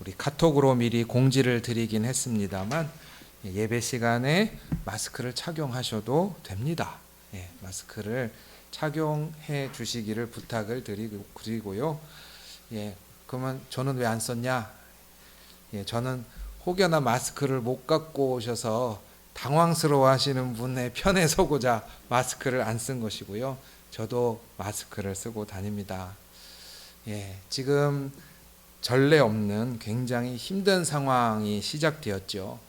우리 카톡으로 미리 공지를 드리긴 했습니다만 예배 시간에 마스크를 착용하셔도 됩니다. 마스크를 착용해 주시기를 부탁을 드리고요. 그러면 저는 왜 안 썼냐? 저는 혹여나 마스크를 못 갖고 오셔서 당황스러워 하시는 분의 편에 서고자 마스크를 안 쓴 것이고요. 저도 마스크를 쓰고 다닙니다. 지금 전례 없는 굉장히 힘든 상황이 시작되었죠.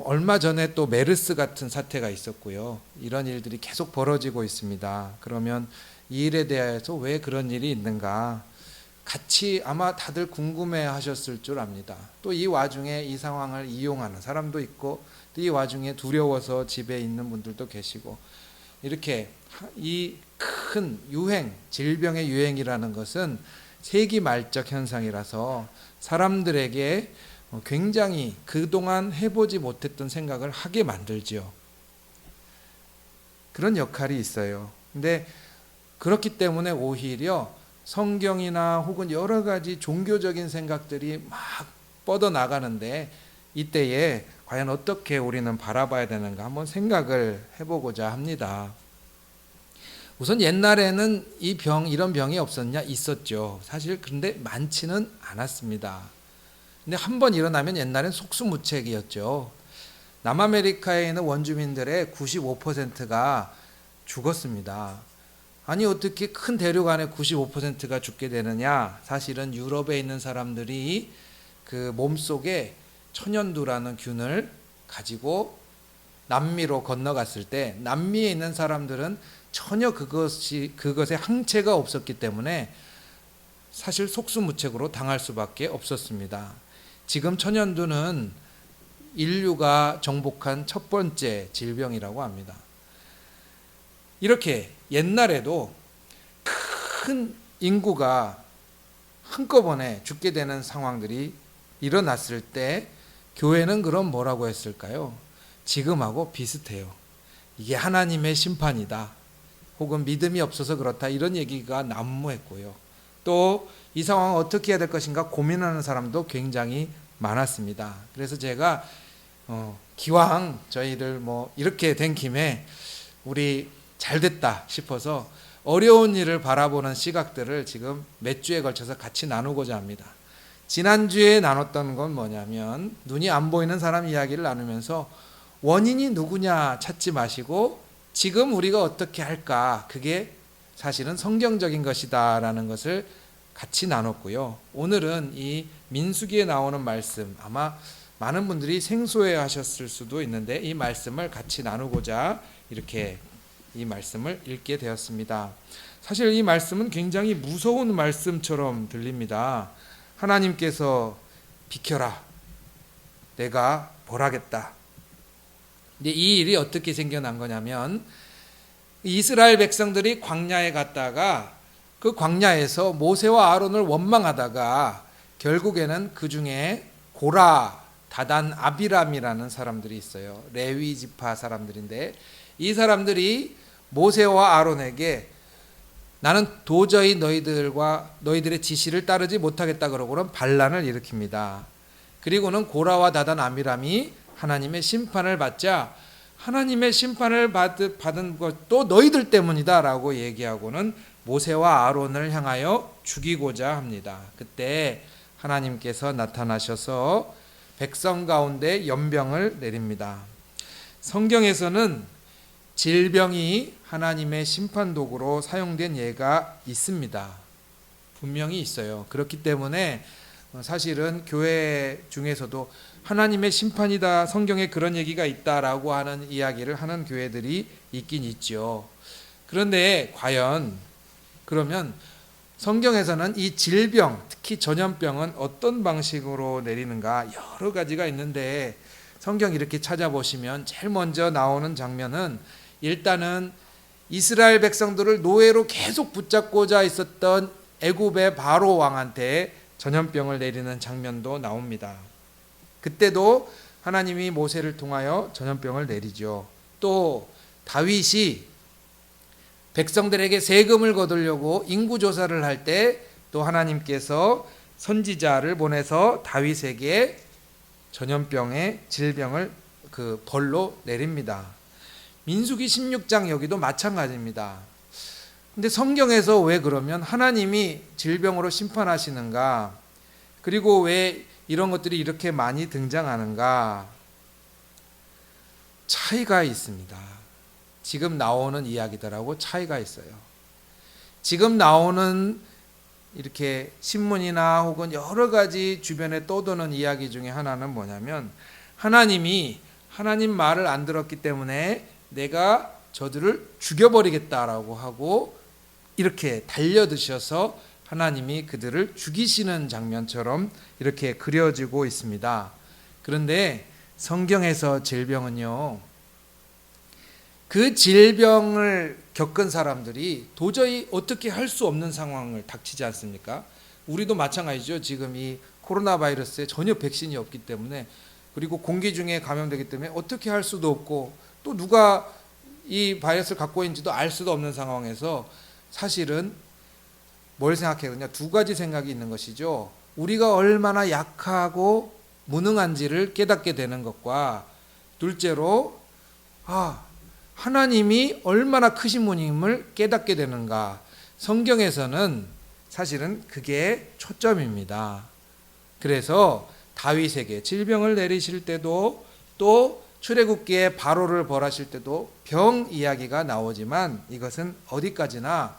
얼마 전에 또 메르스 같은 사태가 있었고요. 이런 일들이 계속 벌어지고 있습니다. 그러면 이 일에 대해서 왜 그런 일이 있는가? 같이 아마 다들 궁금해 하셨을 줄 압니다. 또 이 와중에 이 상황을 이용하는 사람도 있고, 또 이 와중에 두려워서 집에 있는 분들도 계시고, 이렇게 이 큰 유행, 질병의 유행이라는 것은 세기 말적 현상이라서 사람들에게 굉장히 그동안 해보지 못했던 생각을 하게 만들죠. 그런 역할이 있어요. 근데 그렇기 때문에 오히려 성경이나 혹은 여러 가지 종교적인 생각들이 막 뻗어나가는데, 이때에 과연 어떻게 우리는 바라봐야 되는가 한번 생각을 해보고자 합니다. 우선 옛날에는 이런 병이 없었냐? 있었죠. 사실 근데 많지는 않았습니다. 근데 한번 일어나면 옛날엔 속수무책이었죠. 남아메리카에 있는 원주민들의 95%가 죽었습니다. 아니 어떻게 큰 대륙 안에 95%가 죽게 되느냐? 사실은 유럽에 있는 사람들이 그 몸속에 천연두라는 균을 가지고 남미로 건너갔을 때, 남미에 있는 사람들은 전혀 그것에 항체가 없었기 때문에 사실 속수무책으로 당할 수밖에 없었습니다. 지금 천연두는 인류가 정복한 첫 번째 질병이라고 합니다. 이렇게 옛날에도 큰 인구가 한꺼번에 죽게 되는 상황들이 일어났을 때 교회는 그럼 뭐라고 했을까요? 지금하고 비슷해요. 이게 하나님의 심판이다. 혹은 믿음이 없어서 그렇다. 이런 얘기가 난무했고요. 또 이 상황을 어떻게 해야 될 것인가 고민하는 사람도 굉장히 많았습니다. 그래서 제가 기왕 저희들 이렇게 된 김에 우리 잘됐다 싶어서 어려운 일을 바라보는 시각들을 지금 몇 주에 걸쳐서 같이 나누고자 합니다. 지난주에 나눴던 건 뭐냐면, 눈이 안 보이는 사람 이야기를 나누면서 원인이 누구냐 찾지 마시고 지금 우리가 어떻게 할까, 그게 사실은 성경적인 것이다 라는 것을 같이 나눴고요. 오늘은 이 민수기에 나오는 말씀, 아마 많은 분들이 생소해 하셨을 수도 있는데 이 말씀을 같이 나누고자 이렇게 이 말씀을 읽게 되었습니다. 사실 이 말씀은 굉장히 무서운 말씀처럼 들립니다. 하나님께서 비켜라, 내가 벌하겠다. 근데 이 일이 어떻게 생겨난 거냐면, 이스라엘 백성들이 광야에 갔다가 그 광야에서 모세와 아론을 원망하다가 결국에는 그 중에 고라, 다단, 아비람이라는 사람들이 있어요. 레위 지파 사람들인데, 이 사람들이 모세와 아론에게 나는 도저히 너희들의 지시를 따르지 못하겠다 그러고는 반란을 일으킵니다. 그리고는 고라와 다단, 아비람이 하나님의 심판을 받자, 하나님의 심판을 받은 것도 너희들 때문이다 라고 얘기하고는 모세와 아론을 향하여 죽이고자 합니다. 그때 하나님께서 나타나셔서 백성 가운데 연병을 내립니다. 성경에서는 질병이 하나님의 심판 도구로 사용된 예가 있습니다. 분명히 있어요. 그렇기 때문에 사실은 교회 중에서도 하나님의 심판이다, 성경에 그런 얘기가 있다라고 하는 이야기를 하는 교회들이 있긴 있죠. 그런데 과연 그러면 성경에서는 이 질병, 특히 전염병은 어떤 방식으로 내리는가, 여러 가지가 있는데 성경 이렇게 찾아보시면 제일 먼저 나오는 장면은, 일단은 이스라엘 백성들을 노예로 계속 붙잡고자 있었던 애굽의 바로 왕한테 전염병을 내리는 장면도 나옵니다. 그때도 하나님이 모세를 통하여 전염병을 내리죠. 또 다윗이 백성들에게 세금을 거두려고 인구조사를 할 때 또 하나님께서 선지자를 보내서 다윗에게 전염병의 질병을 그 벌로 내립니다. 민수기 16장 여기도 마찬가지입니다. 근데 성경에서 왜 그러면 하나님이 질병으로 심판하시는가? 그리고 왜 이런 것들이 이렇게 많이 등장하는가? 차이가 있습니다. 지금 나오는 이야기들하고 차이가 있어요. 지금 나오는 이렇게 신문이나 혹은 여러 가지 주변에 떠도는 이야기 중에 하나는 뭐냐면 하나님이 하나님 말을 안 들었기 때문에 내가 저들을 죽여버리겠다라고 하고 이렇게 달려드셔서 하나님이 그들을 죽이시는 장면처럼 이렇게 그려지고 있습니다. 그런데 성경에서 질병은요, 그 질병을 겪은 사람들이 도저히 어떻게 할 수 없는 상황을 닥치지 않습니까? 우리도 마찬가지죠. 지금 이 코로나 바이러스에 전혀 백신이 없기 때문에, 그리고 공기 중에 감염되기 때문에 어떻게 할 수도 없고, 또 누가 이 바이러스를 갖고 있는지도 알 수도 없는 상황에서 사실은 뭘 생각해야 되냐? 두 가지 생각이 있는 것이죠. 우리가 얼마나 약하고 무능한지를 깨닫게 되는 것과, 둘째로 하나님이 얼마나 크신 분임을 깨닫게 되는가. 성경에서는 사실은 그게 초점입니다. 그래서 다윗에게 질병을 내리실 때도, 또 출애굽기에 바로를 벌하실 때도 병 이야기가 나오지만, 이것은 어디까지나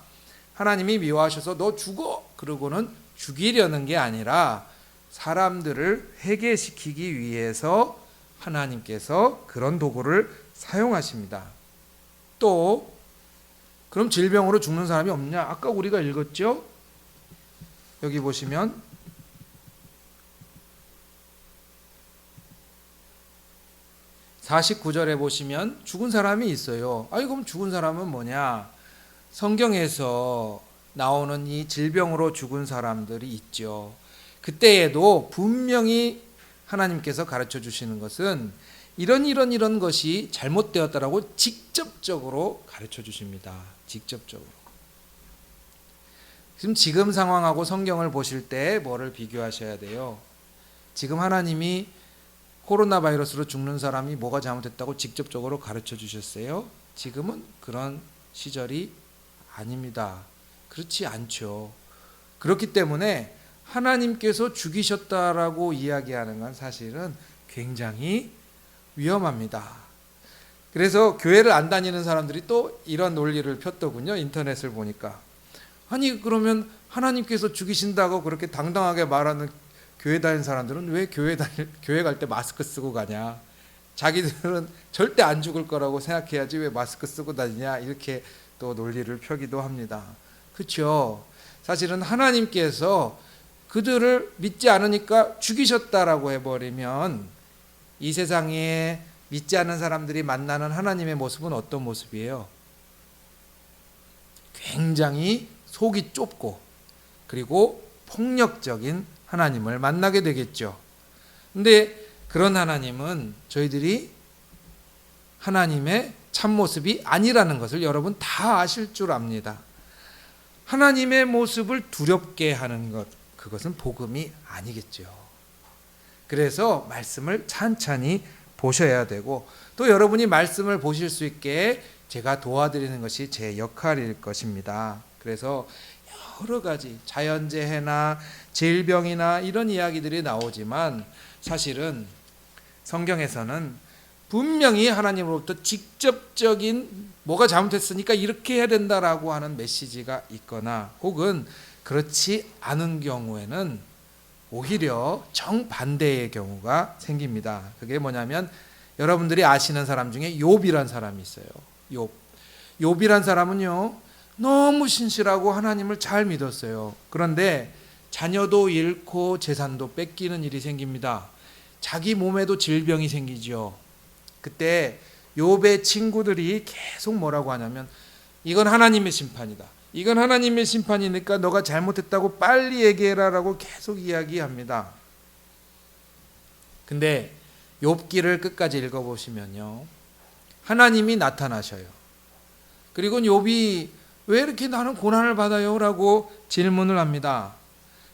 하나님이 미워하셔서 너 죽어 그러고는 죽이려는 게 아니라 사람들을 회개시키기 위해서 하나님께서 그런 도구를 사용하십니다. 또 그럼 질병으로 죽는 사람이 없냐? 아까 우리가 읽었죠? 여기 보시면 (49절에) 보시면 죽은 사람이 있어요. 그럼 죽은 사람은 뭐냐? 성경에서 나오는 이 질병으로 죽은 사람들이 있죠. 그때에도 분명히 하나님께서 가르쳐 주시는 것은 이런 것이 잘못되었다라고 직접적으로 가르쳐 주십니다. 직접적으로. 지금 상황하고 성경을 보실 때 뭐를 비교하셔야 돼요? 지금 하나님이 코로나 바이러스로 죽는 사람이 뭐가 잘못했다고 직접적으로 가르쳐 주셨어요? 지금은 그런 시절이 아닙니다. 그렇지 않죠. 그렇기 때문에 하나님께서 죽이셨다라고 이야기하는 건 사실은 굉장히 위험합니다. 그래서 교회를 안 다니는 사람들이 또 이런 논리를 폈더군요. 인터넷을 보니까. 그러면 하나님께서 죽이신다고 그렇게 당당하게 말하는 교회 다니는 사람들은 왜 교회 갈 때 마스크 쓰고 가냐? 자기들은 절대 안 죽을 거라고 생각해야지 왜 마스크 쓰고 다니냐? 이렇게 또 논리를 펴기도 합니다. 그렇죠? 사실은 하나님께서 그들을 믿지 않으니까 죽이셨다라고 해버리면 이 세상에 믿지 않는 사람들이 만나는 하나님의 모습은 어떤 모습이에요? 굉장히 속이 좁고 그리고 폭력적인 하나님을 만나게 되겠죠. 근데 그런 하나님은 저희들이 하나님의 참모습이 아니라는 것을 여러분 다 아실 줄 압니다. 하나님의 모습을 두렵게 하는 것, 그것은 복음이 아니겠죠. 그래서 말씀을 찬찬히 보셔야 되고, 또 여러분이 말씀을 보실 수 있게 제가 도와드리는 것이 제 역할일 것입니다. 그래서 여러 가지 자연재해나 질병이나 이런 이야기들이 나오지만 사실은 성경에서는 분명히 하나님으로부터 직접적인 뭐가 잘못했으니까 이렇게 해야 된다라고 하는 메시지가 있거나, 혹은 그렇지 않은 경우에는 오히려 정반대의 경우가 생깁니다. 그게 뭐냐면 여러분들이 아시는 사람 중에 욥이란 사람이 있어요. 욥이란 사람은요, 너무 신실하고 하나님을 잘 믿었어요. 그런데 자녀도 잃고 재산도 뺏기는 일이 생깁니다. 자기 몸에도 질병이 생기죠. 그때 욥의 친구들이 계속 뭐라고 하냐면 이건 하나님의 심판이다. 이건 하나님의 심판이니까 너가 잘못했다고 빨리 얘기해라라고 계속 이야기합니다. 근데 욥기를 끝까지 읽어보시면요, 하나님이 나타나셔요. 그리고 욥이 왜 이렇게 나는 고난을 받아요? 라고 질문을 합니다.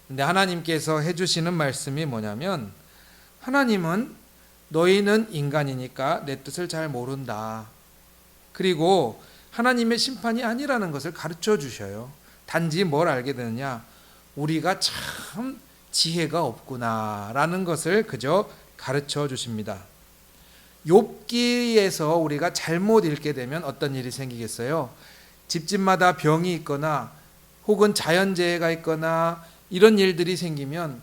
근데 하나님께서 해주시는 말씀이 뭐냐면, 하나님은 너희는 인간이니까 내 뜻을 잘 모른다. 그리고 하나님의 심판이 아니라는 것을 가르쳐 주셔요. 단지 뭘 알게 되느냐, 우리가 참 지혜가 없구나라는 것을 그저 가르쳐 주십니다. 욥기에서 우리가 잘못 읽게 되면 어떤 일이 생기겠어요? 집집마다 병이 있거나 혹은 자연재해가 있거나 이런 일들이 생기면,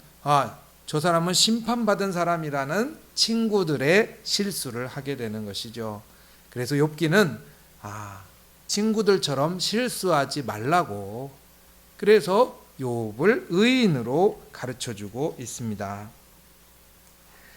저 사람은 심판받은 사람이라는 친구들의 실수를 하게 되는 것이죠. 그래서 욥기는 친구들처럼 실수하지 말라고, 그래서 욥을 의인으로 가르쳐주고 있습니다.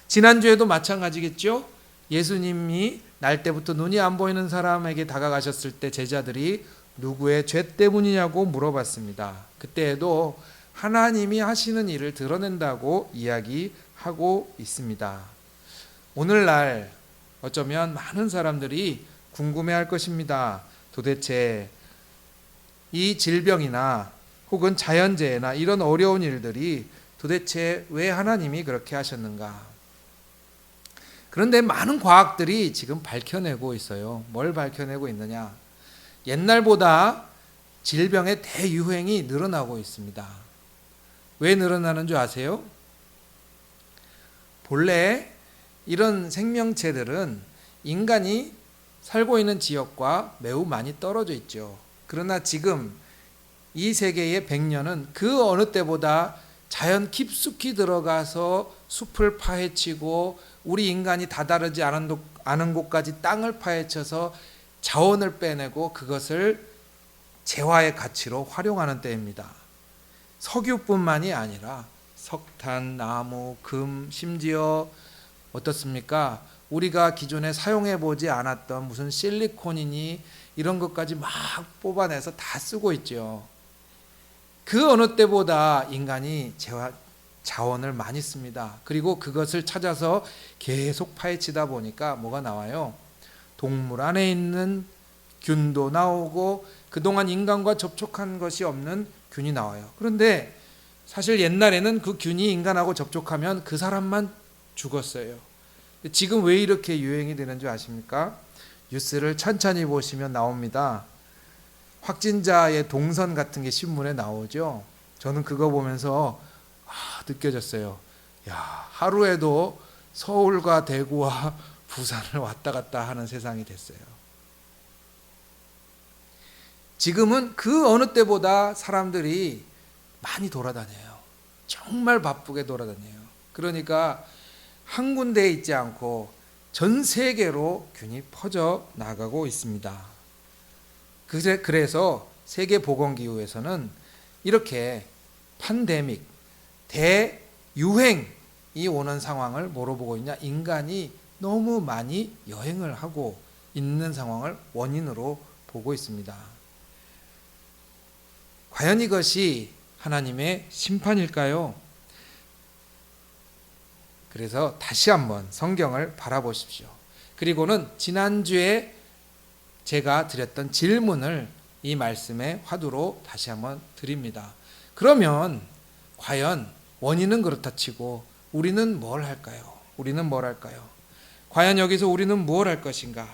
지난주에도 마찬가지겠죠. 예수님이 날 때부터 눈이 안 보이는 사람에게 다가가셨을 때 제자들이 누구의 죄 때문이냐고 물어봤습니다. 그때에도 하나님이 하시는 일을 드러낸다고 이야기하고 있습니다. 오늘날 어쩌면 많은 사람들이 궁금해할 것입니다. 도대체 이 질병이나 혹은 자연재해나 이런 어려운 일들이 도대체 왜 하나님이 그렇게 하셨는가? 그런데 많은 과학들이 지금 밝혀내고 있어요. 뭘 밝혀내고 있느냐? 옛날보다 질병의 대유행이 늘어나고 있습니다. 왜 늘어나는 줄 아세요? 본래 이런 생명체들은 인간이 살고 있는 지역과 매우 많이 떨어져 있죠. 그러나 지금 이 세계의 100년은 그 어느 때보다 자연 깊숙이 들어가서 숲을 파헤치고 우리 인간이 다다르지 않은 곳까지 땅을 파헤쳐서 자원을 빼내고 그것을 재화의 가치로 활용하는 때입니다. 석유뿐만이 아니라 석탄, 나무, 금, 심지어 어떻습니까? 우리가 기존에 사용해보지 않았던 무슨 실리콘이니 이런 것까지 막 뽑아내서 다 쓰고 있죠. 그 어느 때보다 인간이 자원을 많이 씁니다. 그리고 그것을 찾아서 계속 파헤치다 보니까 뭐가 나와요? 동물 안에 있는 균도 나오고 그동안 인간과 접촉한 것이 없는 균이 나와요. 그런데 사실 옛날에는 그 균이 인간하고 접촉하면 그 사람만 죽었어요. 지금 왜 이렇게 유행이 되는 줄 아십니까? 뉴스를 천천히 보시면 나옵니다. 확진자의 동선 같은 게 신문에 나오죠. 저는 그거 보면서 느껴졌어요. 하루에도 서울과 대구와 부산을 왔다 갔다 하는 세상이 됐어요. 지금은 그 어느 때보다 사람들이 많이 돌아다녀요. 정말 바쁘게 돌아다녀요. 그러니까 한 군데에 있지 않고 전 세계로 균이 퍼져 나가고 있습니다. 그래서 세계보건기구에서는 이렇게 팬데믹, 대유행이 오는 상황을 뭐로 보고 있냐? 인간이 너무 많이 여행을 하고 있는 상황을 원인으로 보고 있습니다. 과연 이것이 하나님의 심판일까요? 그래서 다시 한번 성경을 바라보십시오. 그리고는 지난주에 제가 드렸던 질문을 이 말씀의 화두로 다시 한번 드립니다. 그러면 과연 원인은 그렇다 치고 우리는 뭘 할까요? 우리는 뭘 할까요? 과연 여기서 우리는 무엇을 할 것인가?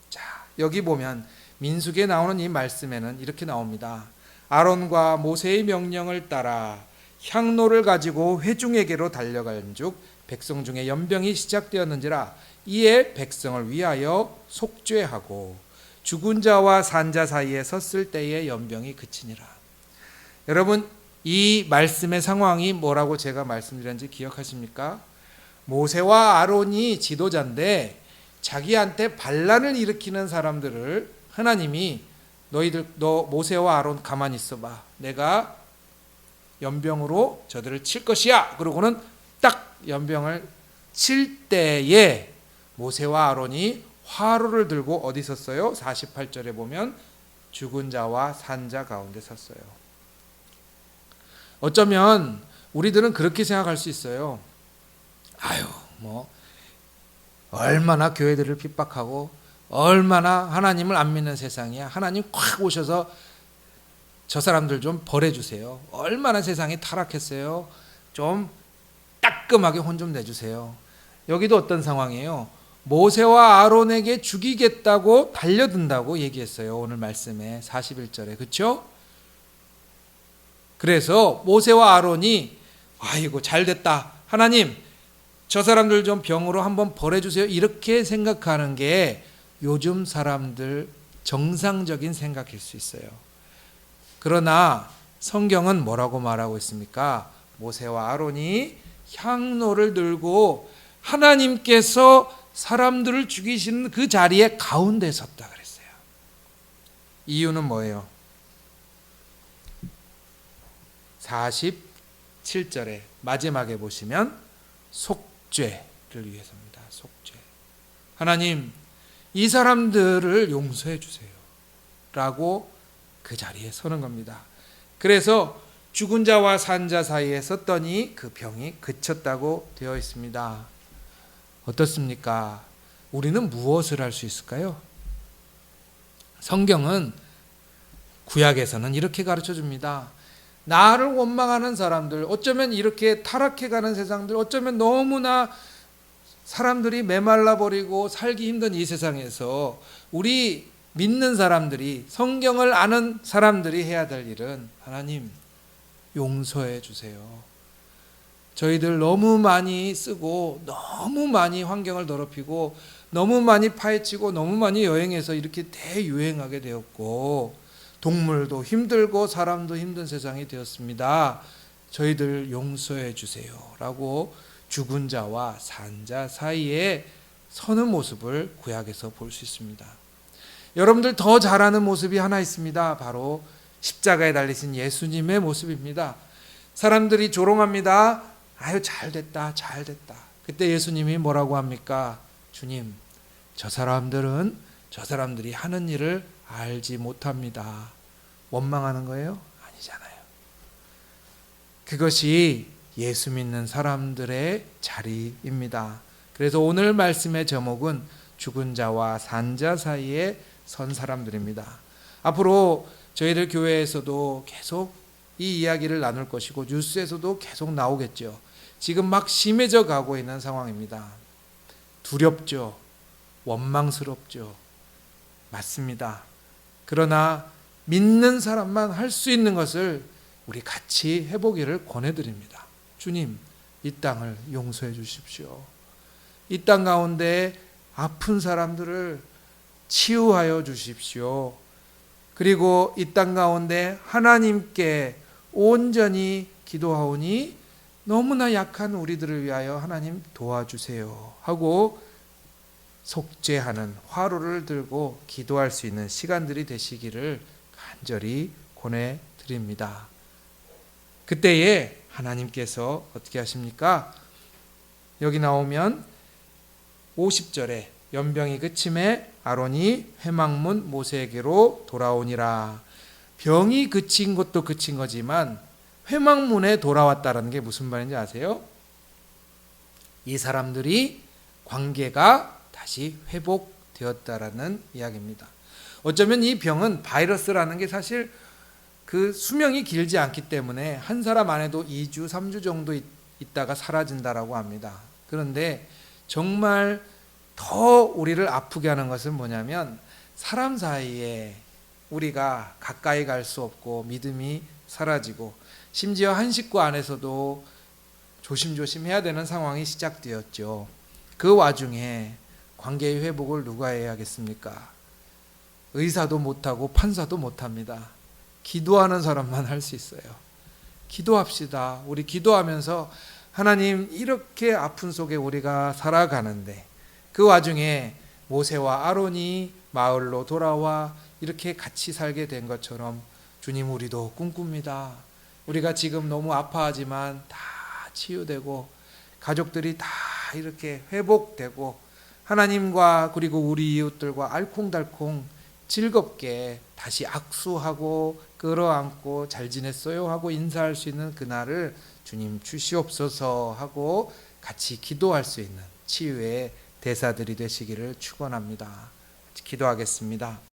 자, 여기 보면 민수기에 나오는 이 말씀에는 이렇게 나옵니다. 아론과 모세의 명령을 따라 향로를 가지고 회중에게로 달려간즉 백성 중에 연병이 시작되었는지라 이에 백성을 위하여 속죄하고 죽은 자와 산 자 사이에 섰을 때에 연병이 그치니라. 여러분, 이 말씀의 상황이 뭐라고 제가 말씀드렸는지 기억하십니까? 모세와 아론이 지도자인데 자기한테 반란을 일으키는 사람들을 하나님이 너 모세와 아론 가만히 있어봐. 내가 연병으로 저들을 칠 것이야. 그러고는 딱 연병을 칠 때에 모세와 아론이 화로를 들고 어디 섰어요? 48절에 보면 죽은 자와 산 자 가운데 섰어요. 어쩌면 우리들은 그렇게 생각할 수 있어요. 얼마나 교회들을 핍박하고 얼마나 하나님을 안 믿는 세상이야. 하나님 콱 오셔서 저 사람들 좀 벌해주세요. 얼마나 세상이 타락했어요. 좀 따끔하게 혼 좀 내주세요. 여기도 어떤 상황이에요? 모세와 아론에게 죽이겠다고 달려든다고 얘기했어요. 오늘 말씀에 41절에. 그렇죠? 그래서 모세와 아론이 아이고 잘됐다. 하나님 저 사람들 좀 병으로 한번 벌해주세요. 이렇게 생각하는 게 요즘 사람들 정상적인 생각일 수 있어요. 그러나 성경은 뭐라고 말하고 있습니까? 모세와 아론이 향로를 들고 하나님께서 사람들을 죽이시는 그 자리에 가운데 섰다 그랬어요. 이유는 뭐예요? 47절에 마지막에 보시면 속죄를 위해서입니다. 속죄. 하나님 이 사람들을 용서해 주세요 라고 그 자리에 서는 겁니다. 그래서 죽은 자와 산 자 사이에 섰더니 그 병이 그쳤다고 되어 있습니다. 어떻습니까? 우리는 무엇을 할 수 있을까요? 성경은 구약에서는 이렇게 가르쳐 줍니다. 나를 원망하는 사람들, 어쩌면 이렇게 타락해가는 세상들, 어쩌면 너무나 사람들이 메말라 버리고 살기 힘든 이 세상에서 우리 믿는 사람들이, 성경을 아는 사람들이 해야 될 일은 하나님 용서해 주세요. 저희들 너무 많이 쓰고 너무 많이 환경을 더럽히고 너무 많이 파헤치고 너무 많이 여행해서 이렇게 대유행하게 되었고 동물도 힘들고 사람도 힘든 세상이 되었습니다. 저희들 용서해 주세요 라고 죽은 자와 산 자 사이에 서는 모습을 구약에서 볼 수 있습니다. 여러분들 더 잘하는 모습이 하나 있습니다. 바로 십자가에 달리신 예수님의 모습입니다. 사람들이 조롱합니다. 아유 잘됐다 잘됐다. 그때 예수님이 뭐라고 합니까? 주님 저 사람들이 하는 일을 알지 못합니다. 원망하는 거예요? 아니잖아요. 그것이 예수 믿는 사람들의 자리입니다. 그래서 오늘 말씀의 제목은 죽은 자와 산 자 사이에 선 사람들입니다. 앞으로 저희들 교회에서도 계속 이 이야기를 나눌 것이고 뉴스에서도 계속 나오겠죠. 지금 막 심해져 가고 있는 상황입니다. 두렵죠. 원망스럽죠. 맞습니다. 그러나 믿는 사람만 할 수 있는 것을 우리 같이 해보기를 권해드립니다. 주님, 이 땅을 용서해 주십시오. 이 땅 가운데 아픈 사람들을 치유하여 주십시오. 그리고 이 땅 가운데 하나님께 온전히 기도하오니 너무나 약한 우리들을 위하여 하나님 도와주세요 하고 속죄하는 화로를 들고 기도할 수 있는 시간들이 되시기를 간절히 권해드립니다. 그때에 하나님께서 어떻게 하십니까? 여기 나오면 50절에 연병이 그침에 아론이 회막문 모세에게로 돌아오니라. 병이 그친 것도 그친 거지만 회막문에 돌아왔다는 게 무슨 말인지 아세요? 이 사람들이 관계가 다시 회복되었다라는 이야기입니다. 어쩌면 이 병은 바이러스라는 게 사실 그 수명이 길지 않기 때문에 한 사람 안에도 2주, 3주 정도 있다가 사라진다라고 합니다. 그런데 정말 더 우리를 아프게 하는 것은 뭐냐면 사람 사이에 우리가 가까이 갈 수 없고 믿음이 사라지고 심지어 한 식구 안에서도 조심조심 해야 되는 상황이 시작되었죠. 그 와중에 관계의 회복을 누가 해야겠습니까? 의사도 못하고 판사도 못합니다. 기도하는 사람만 할 수 있어요. 기도합시다. 우리 기도하면서 하나님 이렇게 아픈 속에 우리가 살아가는데 그 와중에 모세와 아론이 마을로 돌아와 이렇게 같이 살게 된 것처럼 주님 우리도 꿈꿉니다. 우리가 지금 너무 아파하지만 다 치유되고 가족들이 다 이렇게 회복되고 하나님과 그리고 우리 이웃들과 알콩달콩 즐겁게 다시 악수하고 끌어안고 잘 지냈어요 하고 인사할 수 있는 그날을 주님 주시옵소서 하고 같이 기도할 수 있는 치유의 대사들이 되시기를 축원합니다. 기도하겠습니다.